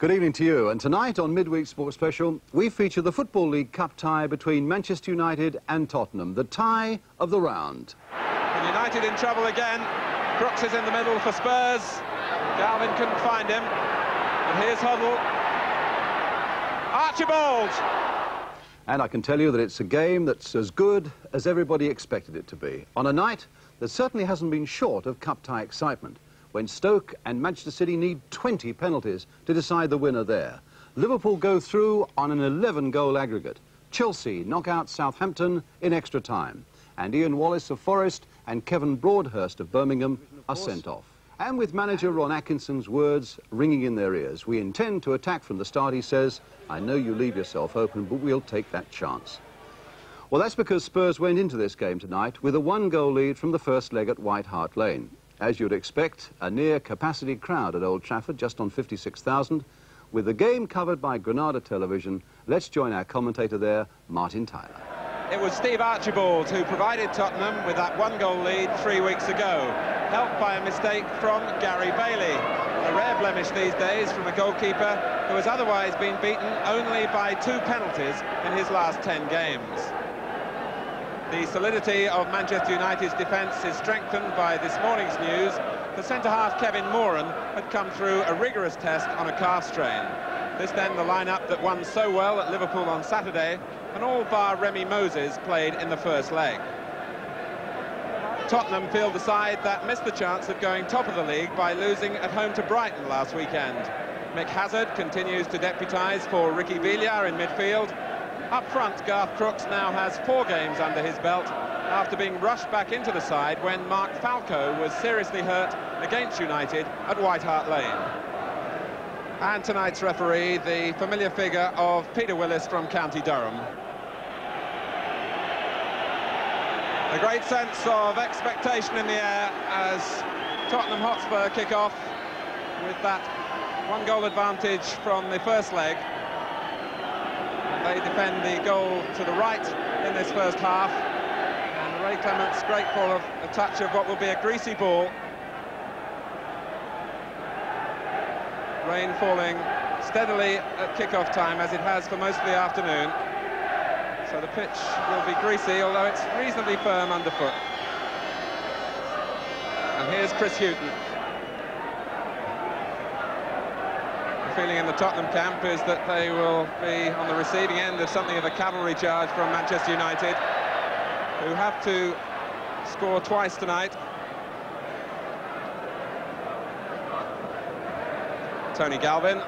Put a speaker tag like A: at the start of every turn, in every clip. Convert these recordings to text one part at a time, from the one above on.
A: Good evening to you, and tonight on Midweek Sports Special we feature the Football League Cup tie between Manchester United and Tottenham, the tie of the round.
B: And United in trouble again. Crooks is in the middle for Spurs. Galvin couldn't find him. And here's Hoddle. Archibald!
A: And I can tell you that it's a game that's as good as everybody expected it to be, on a night that certainly hasn't been short of cup tie excitement, when Stoke and Manchester City need 20 penalties to decide the winner there. Liverpool go through on an 11-goal aggregate. Chelsea knock out Southampton in extra time. And Ian Wallace of Forest and Kevin Broadhurst of Birmingham are sent off. And with manager Ron Atkinson's words ringing in their ears, we intend to attack from the start, he says. I know you leave yourself open, but we'll take that chance. Well, that's because Spurs went into this game tonight with a 1-goal lead from the first leg at White Hart Lane. As you'd expect, a near-capacity crowd at Old Trafford, just on 56,000. With the game covered by Granada Television, let's join our commentator there, Martin Tyler.
B: It was Steve Archibald who provided Tottenham with that 1-goal lead 3 weeks ago, helped by a mistake from Gary Bailey. A rare blemish these days from a goalkeeper who has otherwise been beaten only by 2 penalties in his last 10 games. The solidity of Manchester United's defence is strengthened by this morning's news. The centre-half Kevin Moran had come through a rigorous test on a calf strain. This then the lineup that won so well at Liverpool on Saturday, and all bar Remy Moses played in the first leg. Tottenham field the side that missed the chance of going top of the league by losing at home to Brighton last weekend. Mick Hazard continues to deputise for Ricky Villar in midfield. Up front, Garth Crooks now has 4 games under his belt after being rushed back into the side when Mark Falco was seriously hurt against United at White Hart Lane. And tonight's referee, the familiar figure of Peter Willis from County Durham. A great sense of expectation in the air as Tottenham Hotspur kick off with that 1-goal advantage from the first leg. They defend the goal to the right in this first half, and Ray Clemence grateful of a touch of what will be a greasy ball. Rain falling steadily at kick-off time, as it has for most of the afternoon, so the pitch will be greasy, although it's reasonably firm underfoot. And here's Chris Hughton. The feeling in the Tottenham camp is that they will be on the receiving end of something of a cavalry charge from Manchester United, who have to score twice tonight. Tony Galvin.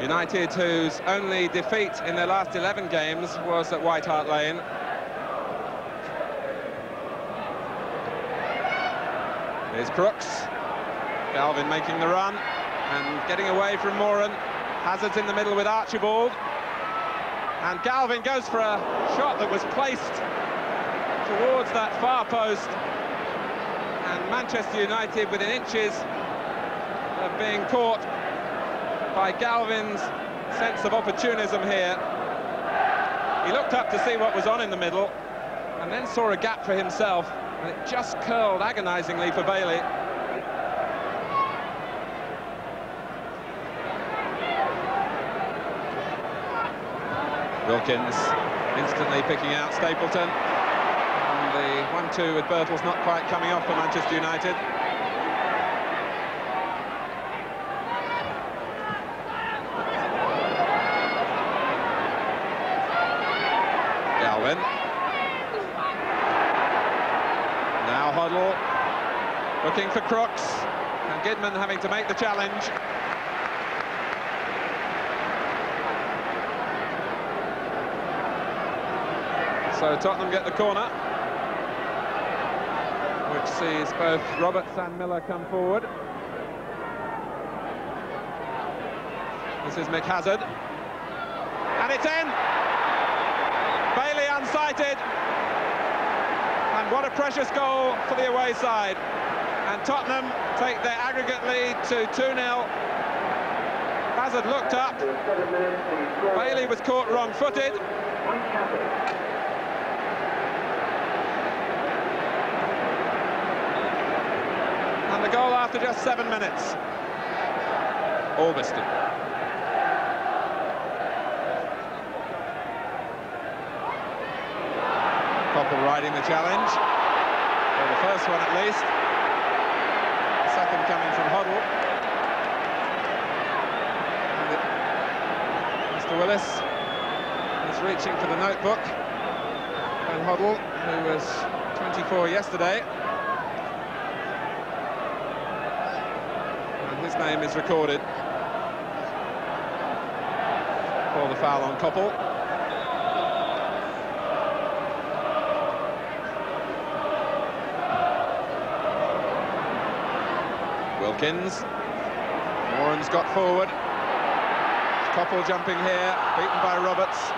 B: United, whose only defeat in their last 11 games was at White Hart Lane. Here's Crooks. Galvin making the run and getting away from Moran. Hazard's in the middle with Archibald. And Galvin goes for a shot that was placed towards that far post. And Manchester United within inches of being caught by Galvin's sense of opportunism here. He looked up to see what was on in the middle and then saw a gap for himself. And it just curled agonisingly for Bailey. Wilkins instantly picking out Stapleton. And the 1-2 with Birtles not quite coming off for Manchester United. Galvin. Hoddle looking for Crooks, and Gidman having to make the challenge. So Tottenham get the corner, which sees both Roberts and Miller come forward. This is Mick Hazard, and it's in! Bailey unsighted. And what a precious goal for the away side. And Tottenham take their aggregate lead to 2-0. Hazard looked up. Bailey was caught wrong-footed. And the goal after just 7 minutes. Albiston. Koppel riding the challenge. Well, the first one at least. The second coming from Hoddle. And Mr. Willis is reaching for the notebook. And Hoddle, who was 24 yesterday. And his name is recorded for the foul on Koppel. Wilkins. Moran's got forward. Koppel jumping here, beaten by Roberts.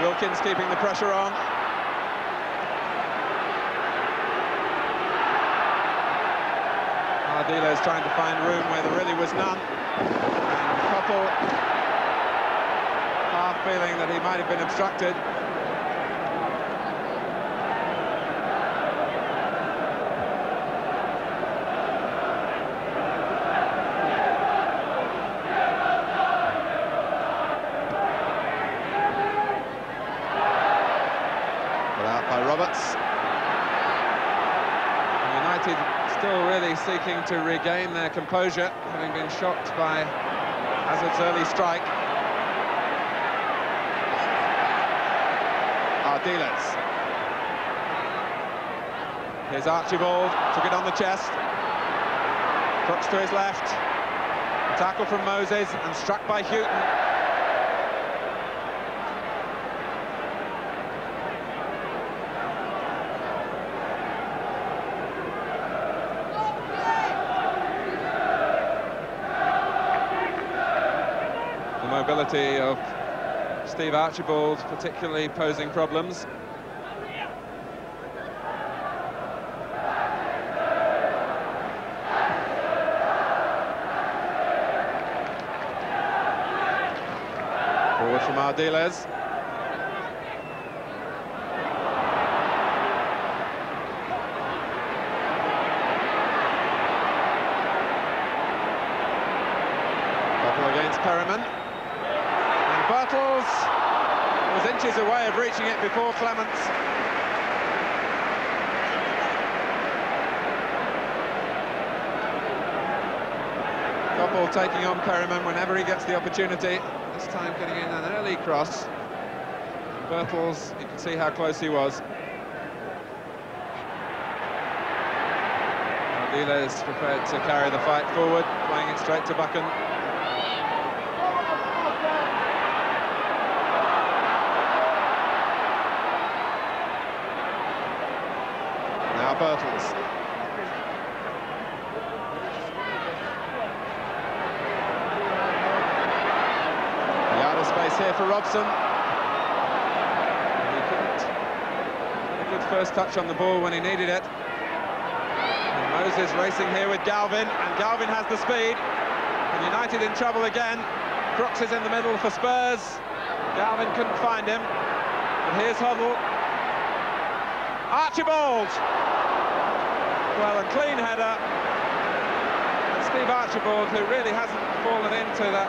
B: Wilkins keeping the pressure on. Ardiles trying to find room where there really was none. And Koppel half feeling that he might have been obstructed. Still really seeking to regain their composure, having been shocked by Hazard's early strike. Ardiles. Here's Archibald, took it on the chest. Crooks to his left. A tackle from Moses and struck by Hughton. Mobility of Steve Archibald particularly posing problems. Forward from Ardiles. Koppel against Perryman. Bartels was inches away of reaching it before Clemence. Koppel taking on Perryman whenever he gets the opportunity. This time getting in an early cross. Bartels, you can see how close he was. Ardiles prepared to carry the fight forward, playing it straight to Buchan. Bartels. The out of space here for Robson. He couldn't get a good first touch on the ball when he needed it. And Moses racing here with Galvin, and Galvin has the speed. And United in trouble again. Crooks is in the middle for Spurs. Galvin couldn't find him. But here's Hoddle. Archibald! Well, a clean header. And Steve Archibald, who really hasn't fallen into that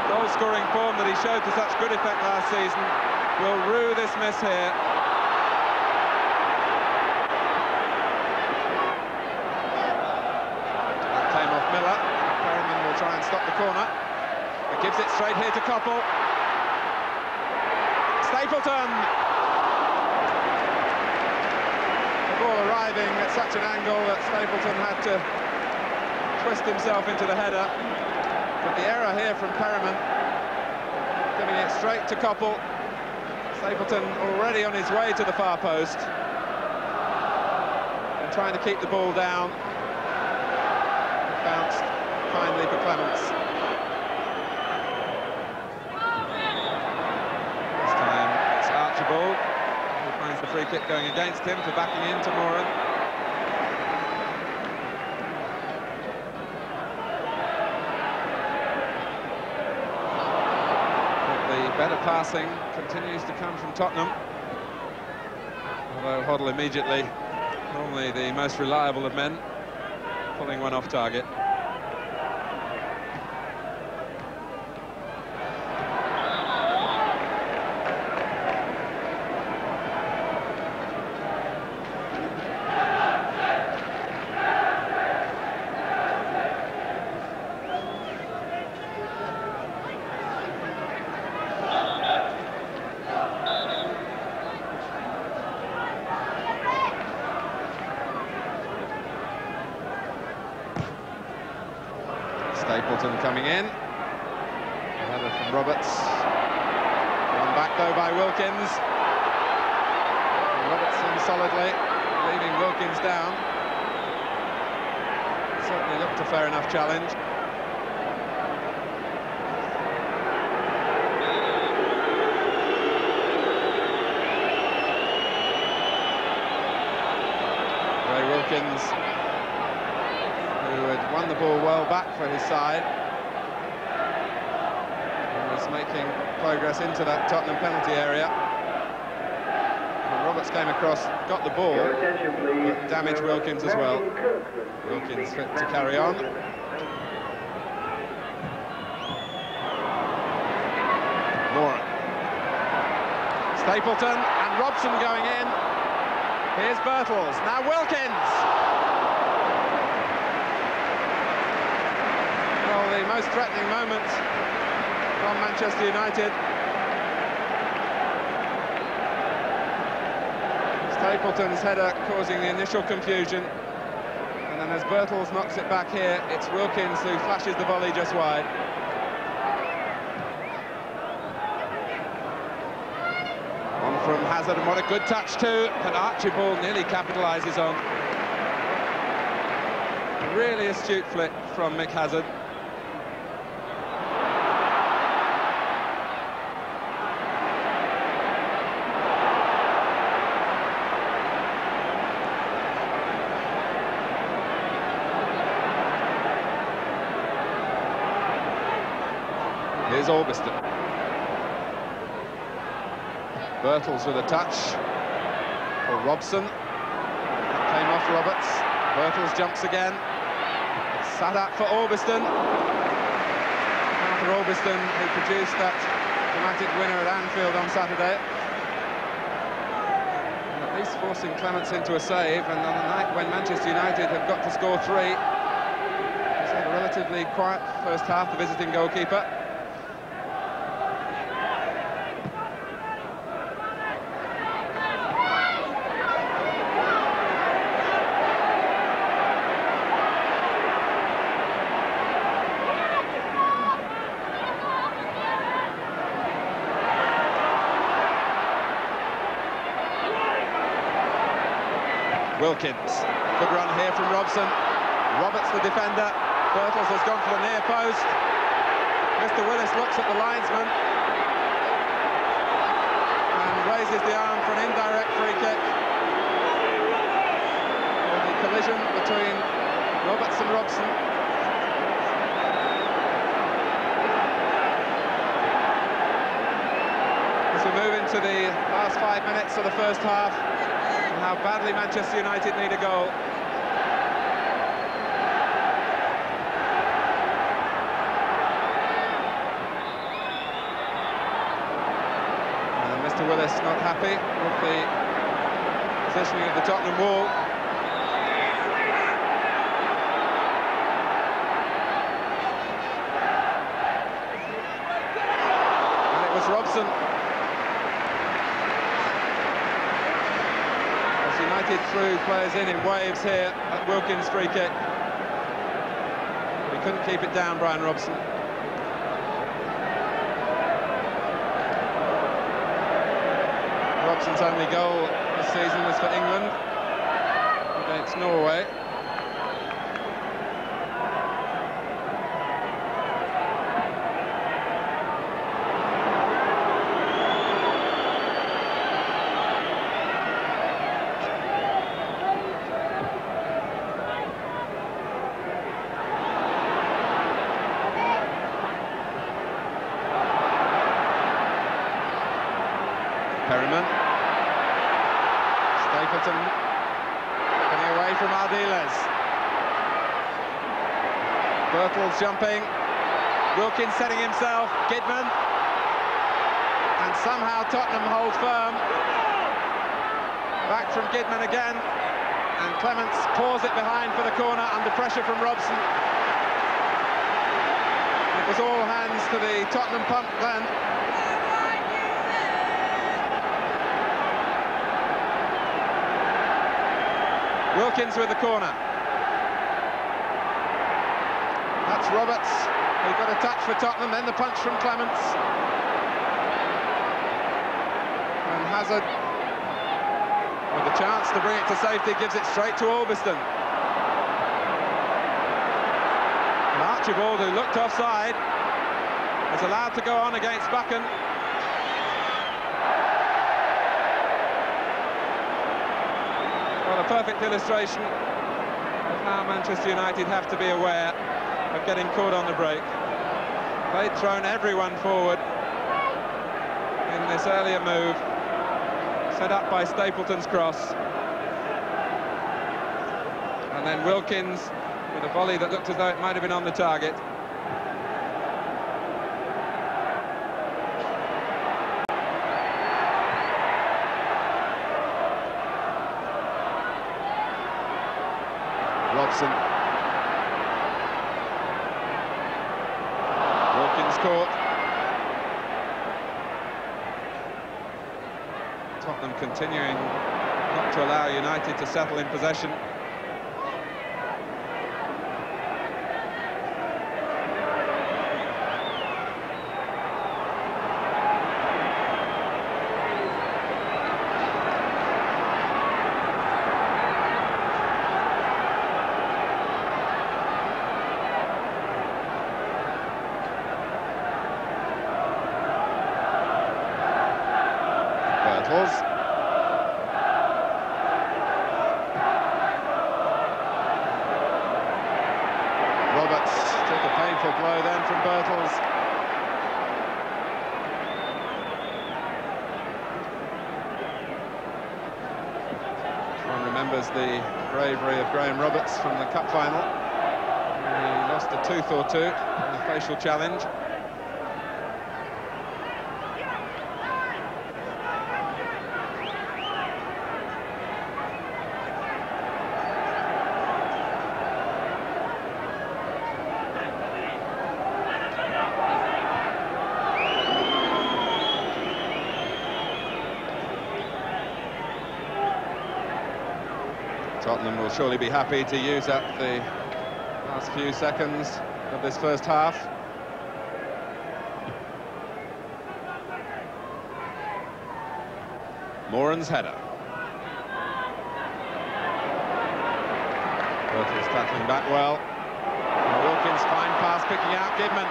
B: goal-scoring form that he showed to such good effect last season, will rue this miss here. That came off Miller. Perryman will try and stop the corner. It gives it straight here to Koppel. Stapleton! Arriving at such an angle that Stapleton had to twist himself into the header. But the error here from Perryman, giving it straight to Koppel. Stapleton already on his way to the far post and trying to keep the ball down. It bounced finally for Clemence. This time it's Archibald. The free kick going against him for backing into Moran. But the better passing continues to come from Tottenham. Although Hoddle immediately Normally the most reliable of men, pulling one off target. Coming in, header from Roberts, run back though by Wilkins. Robertson solidly, leaving Wilkins down. Certainly looked a fair enough challenge. Ray Wilkins, who had won the ball well back for his side, making progress into that Tottenham penalty area. And Roberts came across, got the ball, but damaged Wilkins as well. Wilkins fit to carry on. Moore. Stapleton and Robson going in. Here's Birtles, now Wilkins! Well, the most threatening moment from Manchester United. Stapleton's header causing the initial confusion, and then as Birtles knocks it back here, it's Wilkins who flashes the volley just wide. On from Hazard, and what a good touch too, that Archibald nearly capitalises on. A really astute flick from Mick Hazard. Here's Orbiston. Birtles with a touch for Robson. That came off Roberts. Birtles jumps again. Sat up for Orbiston. After Orbiston, who produced that dramatic winner at Anfield on Saturday. And at least forcing Clemence into a save, and on the night when Manchester United have got to score 3, he's had a relatively quiet first half, the visiting goalkeeper. Wilkins, good run here from Robson. Roberts the defender. Birtles has gone for the near post. Mr. Willis looks at the linesman and raises the arm for an indirect free kick. For the collision between Roberts and Robson. As we move into the last 5 minutes of the first half, how badly Manchester United need a goal. And Mr. Willis not happy with the positioning of the Tottenham wall. And it was Robson. United threw players in waves here at Wilkins' free kick. He couldn't keep it down, Brian Robson. Robson's only goal this season was for England against Norway. Perryman. Stapleton away from Ardiles. Bertels jumping. Wilkins setting himself. Gidman. And somehow Tottenham hold firm. Back from Gidman again. And Clemence paws it behind for the corner under pressure from Robson. It was all hands to the Tottenham pump then. Wilkins with the corner. That's Roberts, who got a touch for Tottenham, then the punch from Clemence. And Hazard, with a chance to bring it to safety, gives it straight to Albiston. And Archibald, who looked offside, is allowed to go on against Buchan. Well, a perfect illustration of how Manchester United have to be aware of getting caught on the break. They'd thrown everyone forward in this earlier move, set up by Stapleton's cross. And then Wilkins with a volley that looked as though it might have been on the target. Robson. Wilkins caught. Tottenham continuing not to allow United to settle in possession. Roberts took a painful blow then from Bertels. One remembers the bravery of Graham Roberts from the cup final. He lost a tooth or two in a facial challenge. Tottenham will surely be happy to use up the last few seconds of this first half. Moran's header. Bertels tackling back well. And Wilkins, fine pass, picking out Gidman.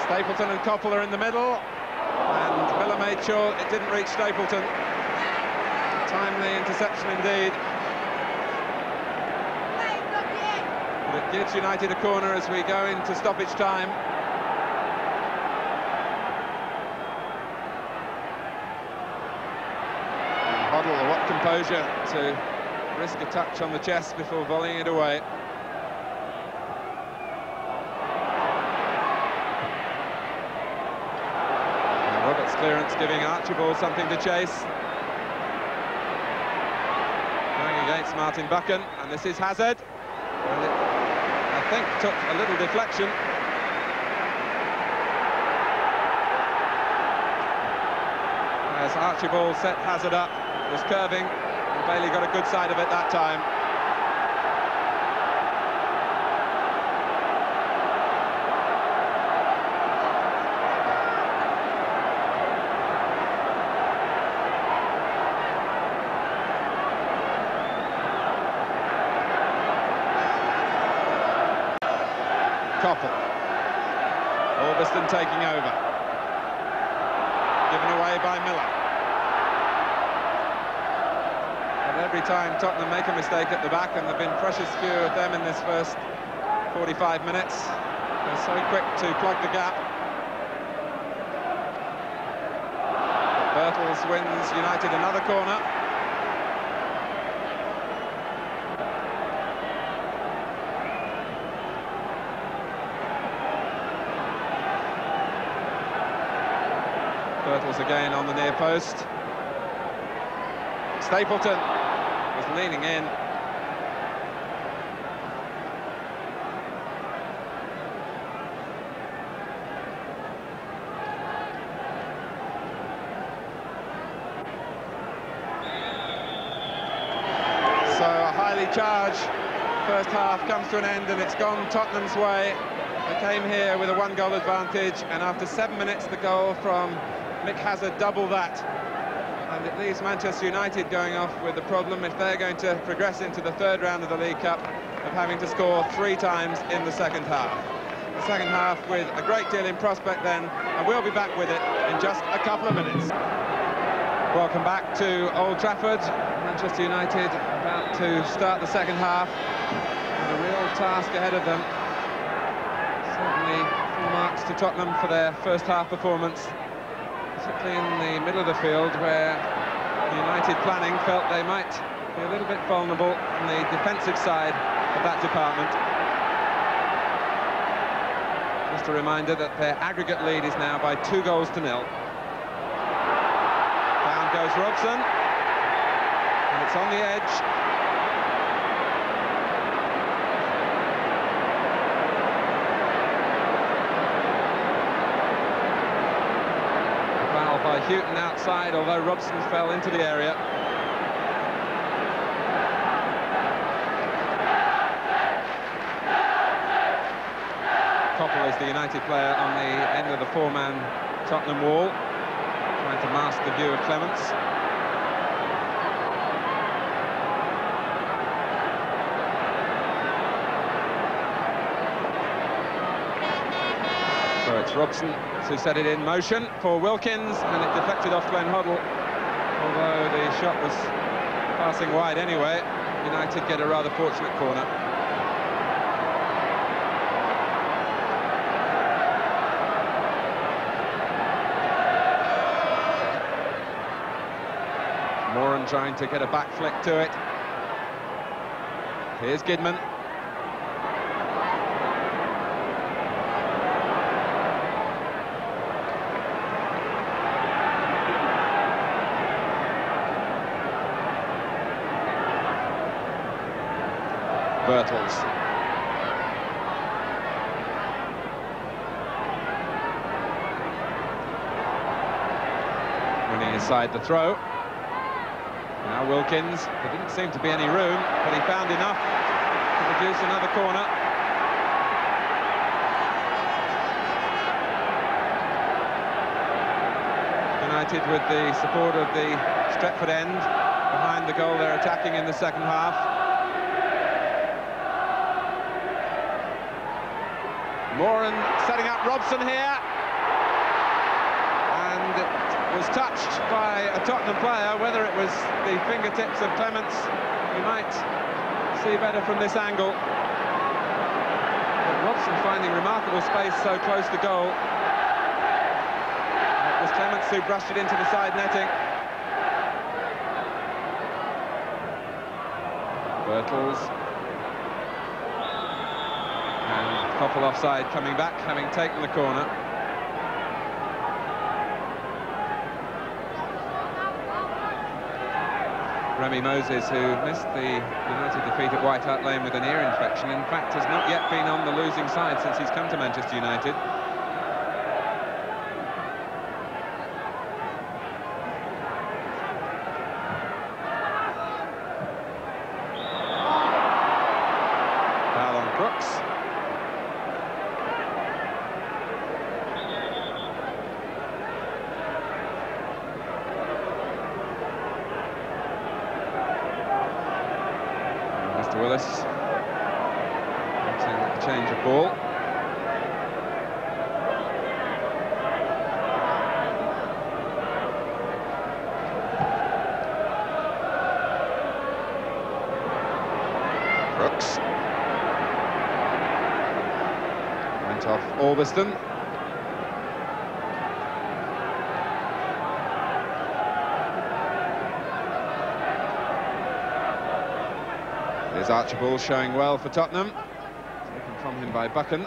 B: Stapleton and Coppola in the middle. And Miller made sure it didn't reach Stapleton. Timely interception indeed. It gives United a corner as we go into stoppage time. And Hoddle, what composure to risk a touch on the chest before volleying it away. And Roberts' clearance giving Archibald something to chase. Going against Martin Buchan, and this is Hazard. And it, I think, took a little deflection. As Archibald set Hazard up, was curving, and Bailey got a good side of it that time. Koppel. Albiston taking over. Given away by Miller. And every time Tottenham make a mistake at the back, and there have been precious few of them in this first 45 minutes, they're so quick to plug the gap. Bertels wins United another corner. Birtles again on the near post. Stapleton was leaning in. So a highly charged first half comes to an end, and it's gone Tottenham's way. They came here with a 1-goal advantage, and after 7 minutes the goal from Mick Hazard doubled that. And it leaves Manchester United going off with the problem, if they're going to progress into the third round of the League Cup, of having to score 3 times in the second half. The second half with a great deal in prospect then, and we'll be back with it in just a couple of minutes. Welcome back to Old Trafford. Manchester United about to start the second half with a real task ahead of them. Certainly full marks to Tottenham for their first half performance, particularly in the middle of the field, where the United planning felt they might be a little bit vulnerable on the defensive side of that department. Just a reminder that their aggregate lead is now by 2 goals to 0. Down goes Robson, and it's on the edge. By Hughton outside, although Robson fell into the area. Koppel is the United player on the end of the 4-man Tottenham wall, trying to mask the view of Clemence. So it's Robson who set it in motion for Wilkins, and it deflected off Glenn Hoddle. Although the shot was passing wide anyway, United get a rather fortunate corner. Moran trying to get a back flick to it. Here's Gidman. Birtles. Winning aside the throw. Now Wilkins. There didn't seem to be any room, but he found enough to produce another corner. United with the support of the Stretford end behind the goal they're attacking in the second half. Moran setting up Robson here, and it was touched by a Tottenham player. Whether it was the fingertips of Clemence, we might see better from this angle. But Robson finding remarkable space so close to goal. It was Clemence who brushed it into the side netting. Birtles. Koppel offside, coming back, having taken the corner. Remy Moses, who missed the United defeat at White Hart Lane with an ear infection, in fact has not yet been on the losing side since he's come to Manchester United. Foul on Crooks. Willis wanting a change of ball. Crooks went off Albiston. Here's Archibald showing well for Tottenham. Taken from him by Buchan.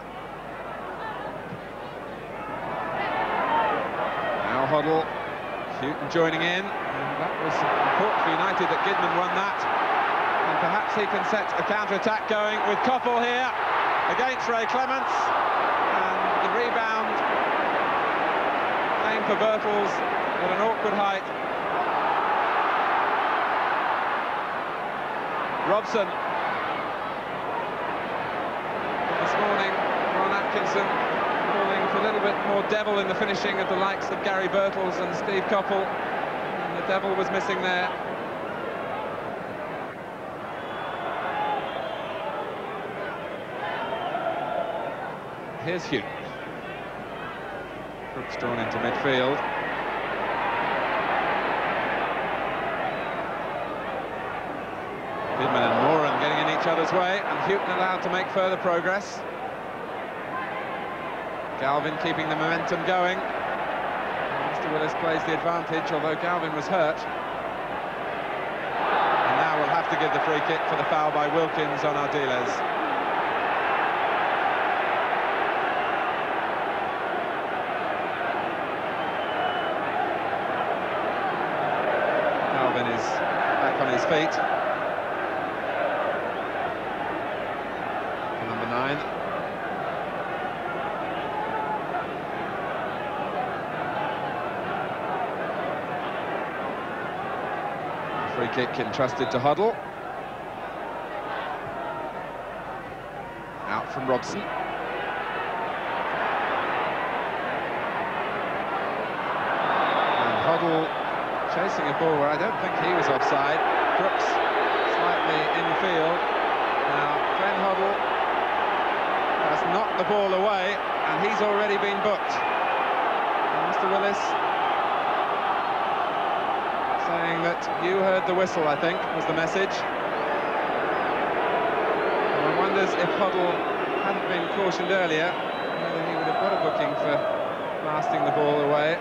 B: Now Hoddle. Hughton joining in, and that was important for United that Gidman won that. And perhaps he can set a counter-attack going with Koppel here against Ray Clemence. And the rebound came for Birtles at an awkward height. Robson. This morning, Ron Atkinson calling for a little bit more devil in the finishing of the likes of Gary Birtles and Steve Koppel. And the devil was missing there. Here's Hughton. Crooks drawn into midfield. Perryman and Moran getting in each other's way, and Hughton allowed to make further progress. Galvin keeping the momentum going. Mr. Willis plays the advantage, although Galvin was hurt. And now we'll have to give the free kick for the foul by Wilkins on Ardiles. Galvin is back on his feet. Number 9. Free kick entrusted to Hoddle. Out from Robson. And Hoddle chasing a ball where I don't think he was offside. Crooks slightly infield. Now Glenn Hoddle has knocked the ball away, and he's already been booked. And Mr. Willis saying that you heard the whistle, I think, was the message. And one wonders if Hoddle hadn't been cautioned earlier, whether he would have got a booking for blasting the ball away.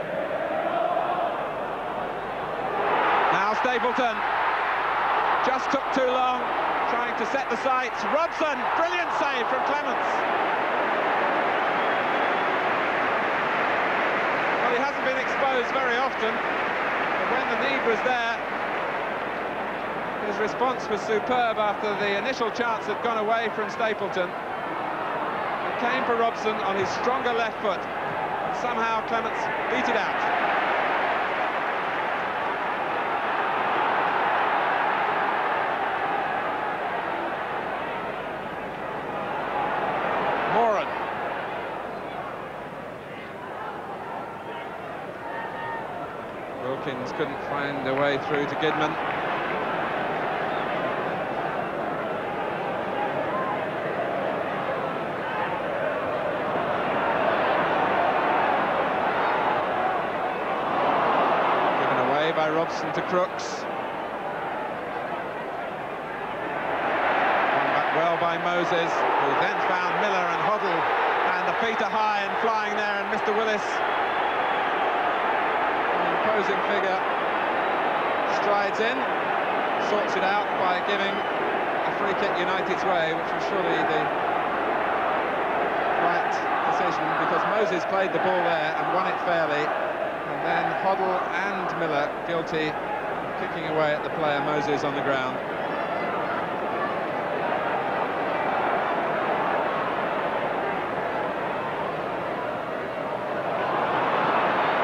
B: Now Stapleton just took too long, trying to set the sights. Robson, brilliant save from Clemence. Well, he hasn't been exposed very often. When the need was there, his response was superb after the initial chance had gone away from Stapleton. It came for Robson on his stronger left foot, and somehow Clemence beat it out. Moran. Wilkins couldn't find a way through to Gidman. Given away by Robson to Crooks. Won back well by Moses, who then found Miller and Hoddle, and the feet are high and flying there, and Mr. Willis, imposing figure, strides in, sorts it out by giving a free kick United's way, which was surely the right decision, because Moses played the ball there and won it fairly, and then Hoddle and Miller guilty of kicking away at the player Moses on the ground.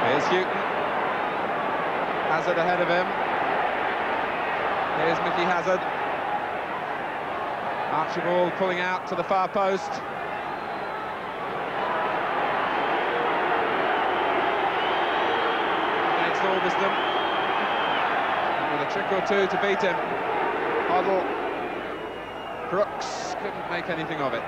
B: Here's Hughton. Hazard ahead of him. Here's Mickey Hazard. Archibald pulling out to the far post. Against Albiston. With a trick or two to beat him. Hoddle. Crooks couldn't make anything of it.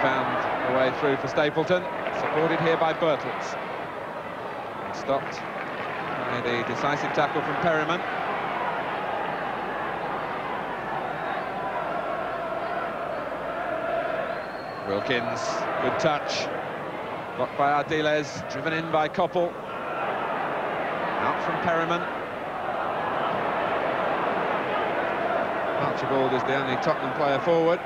B: Found a way through for Stapleton, supported here by Birtles. Stopped by the decisive tackle from Perryman. Wilkins, good touch. Blocked by Ardiles, driven in by Koppel. Out from Perryman. Archibald is the only Tottenham player forward.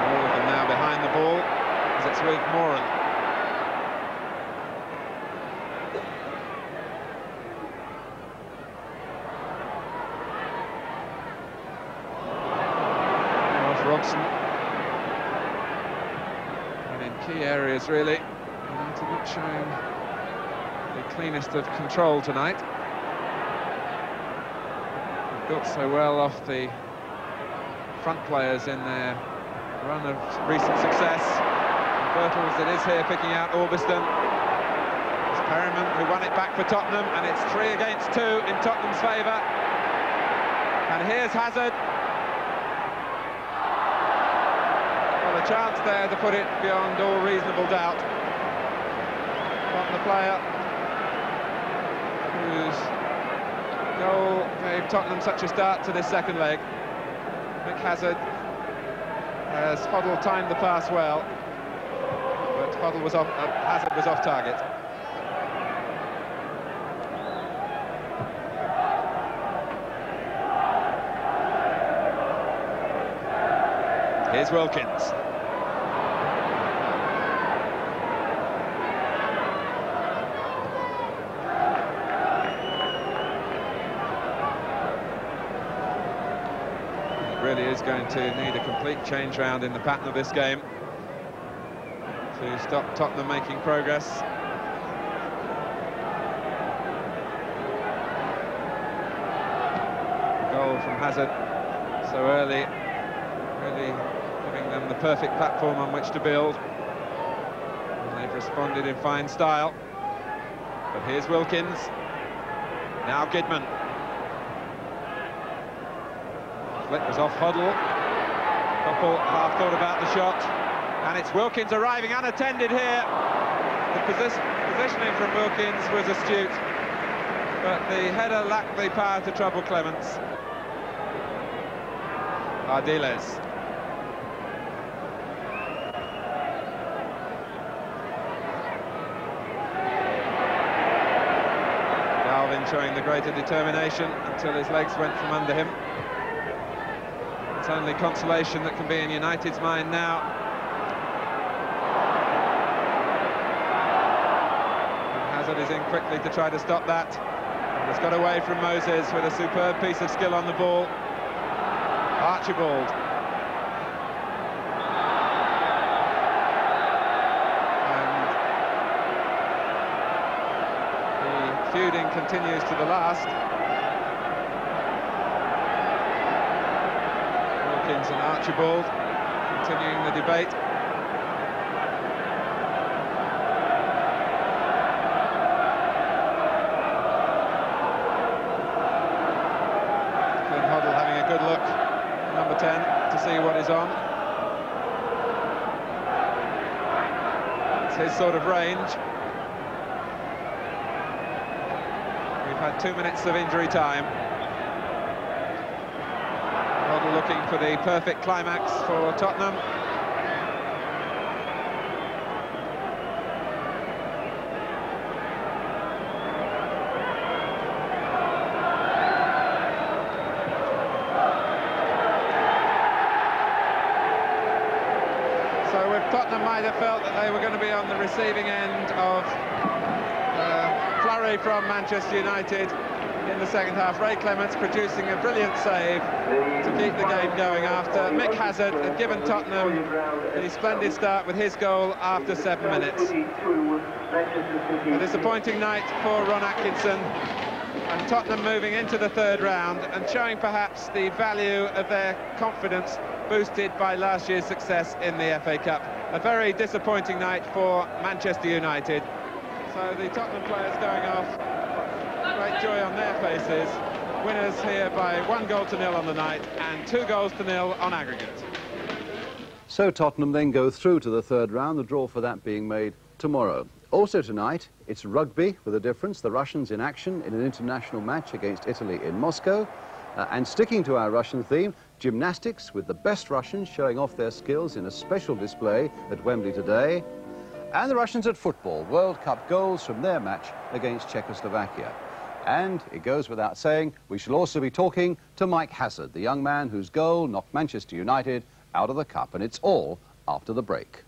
B: All of them now behind the ball as it's with Moran. Robson. And in key areas, really, United not showing the cleanest of control tonight. They've built so well off the front players in their run of recent success. And Bertels, it is here, picking out Orbiston. It's Perryman who won it back for Tottenham, and it's 3 against 2 in Tottenham's favour. And here's Hazard. A chance there to put it beyond all reasonable doubt from the player whose goal gave Tottenham such a start to this second leg. Mick Hazard, as Hoddle timed the pass well, but Hazard was off target. Here's Wilkins. Really is going to need a complete change round in the pattern of this game to stop Tottenham making progress. Goal from Hazard so early, really giving them the perfect platform on which to build, and they've responded in fine style. But here's Wilkins, now Gidman. Flick was off Hoddle. Koppel half thought about the shot, and it's Wilkins arriving unattended here. The positioning from Wilkins was astute, but the header lacked the power to trouble Clemence. Ardiles. Galvin showing the greater determination until his legs went from under him. It's only consolation that can be in United's mind now. And Hazard is in quickly to try to stop that. It's got away from Moses with a superb piece of skill on the ball. Archibald. And the feuding continues to the last. Wilkins and Archibald continuing the debate. Hoddle having a good look, number 10, to see what is on. It's his sort of range. We've had 2 minutes of injury time. Hoddle looking for the perfect climax for Tottenham. So if Tottenham might have felt that they were going to be on the receiving end of flurry from Manchester United in the second half, Ray Clemence producing a brilliant save to keep the game going after Mick Hazard had given Tottenham the splendid start with his goal after 7 minutes. A disappointing night for Ron Atkinson, and Tottenham moving into the third round and showing perhaps the value of their confidence boosted by last year's success in the FA Cup. A very disappointing night for Manchester United. So the Tottenham players going off, great joy on their faces. Winners here by 1-0 on the night and 2-0 on aggregate.
A: So Tottenham then go through to the third round, the draw for that being made tomorrow. Also tonight, it's rugby with a difference. The Russians in action in an international match against Italy in Moscow. And sticking to our Russian theme, gymnastics with the best Russians showing off their skills in a special display at Wembley today. And the Russians at football, World Cup goals from their match against Czechoslovakia. And it goes without saying, we shall also be talking to Mike Hazard, the young man whose goal knocked Manchester United out of the cup. And it's all after the break.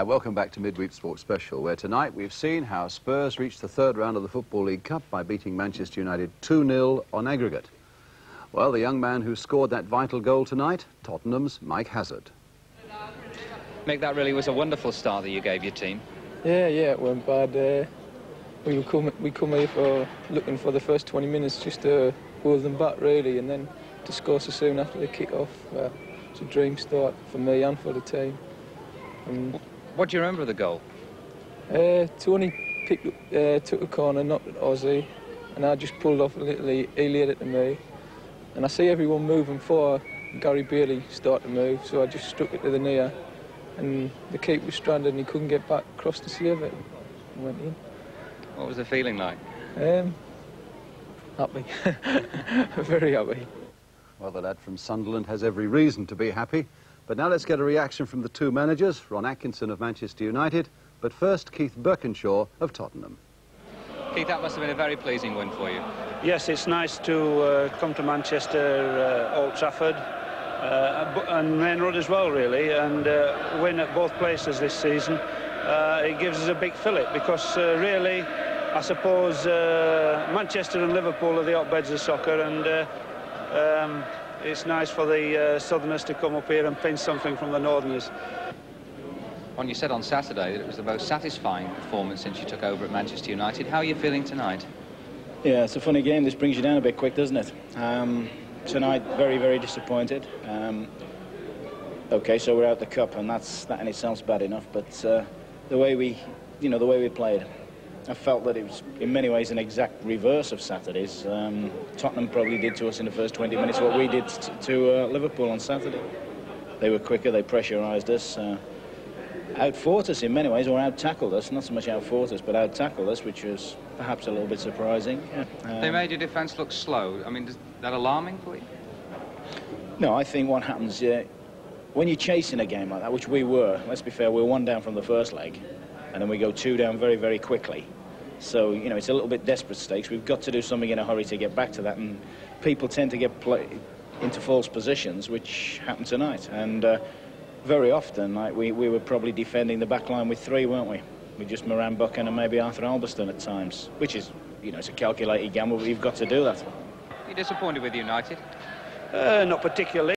A: Welcome back to Midweek Sports Special, where tonight we've seen how Spurs reached the third round of the Football League Cup by beating Manchester United 2-0 on aggregate. Well, the young man who scored that vital goal tonight, Tottenham's Mike Hazard.
C: Mick, that really was a wonderful start that you gave your team.
D: Yeah, it went bad. We come here for looking for the first 20 minutes just to hold them back, really, and then to score so soon after the kick-off. Well, it's a dream start for me and for the team.
C: What do you remember of the goal?
D: Tony took a corner, knocked at Ozzy, and I just pulled off a little. He laid it to me, and I see everyone moving forward. Gary Bailey start to move, so I just struck it to the near, and the keeper was stranded and he couldn't get back across to save it. And went in.
C: What was the feeling like?
D: Happy, very happy.
A: Well, the lad from Sunderland has every reason to be happy. But now let's get a reaction from the two managers, Ron Atkinson of Manchester United, but first Keith Birkinshaw of Tottenham.
C: Keith, that must have been a very pleasing win for you.
E: Yes, it's nice to come to Manchester, Old Trafford, and Main Road as well, really, and win at both places this season. It gives us a big fillip because really, I suppose Manchester and Liverpool are the hotbeds of soccer, and it's nice for the Southerners to come up here and pinch something from the Northerners.
C: Well, you said on Saturday that it was the most satisfying performance since you took over at Manchester United. How are you feeling tonight?
F: Yeah, it's a funny game. This brings you down a bit quick, doesn't it? Tonight, very, very disappointed. OK, so we're out the cup, and that in itself's bad enough. But the way we played, I felt that it was, in many ways, an exact reverse of Saturday's. Tottenham probably did to us in the first 20 minutes what we did to Liverpool on Saturday. They were quicker, they pressurised us, out-fought us in many ways, or out-tackled us. Not so much out-fought us, but out-tackled us, which was perhaps a little bit surprising. Yeah.
C: They made your defence look slow. I mean, is that alarming for you?
F: No, I think what happens when you're chasing a game like that, which we were, let's be fair, we were 1 down from the first leg, and then we go 2 down very, very quickly. So, you know, it's a little bit desperate stakes. We've got to do something in a hurry to get back to that, and people tend to get into false positions, which happened tonight. And very often, like, we were probably defending the back line with 3, weren't we? With just Moran Buchan and maybe Arthur Albiston at times, which is, you know, it's a calculated gamble, but you've got to do that.
C: You're disappointed with United?
E: Not particularly.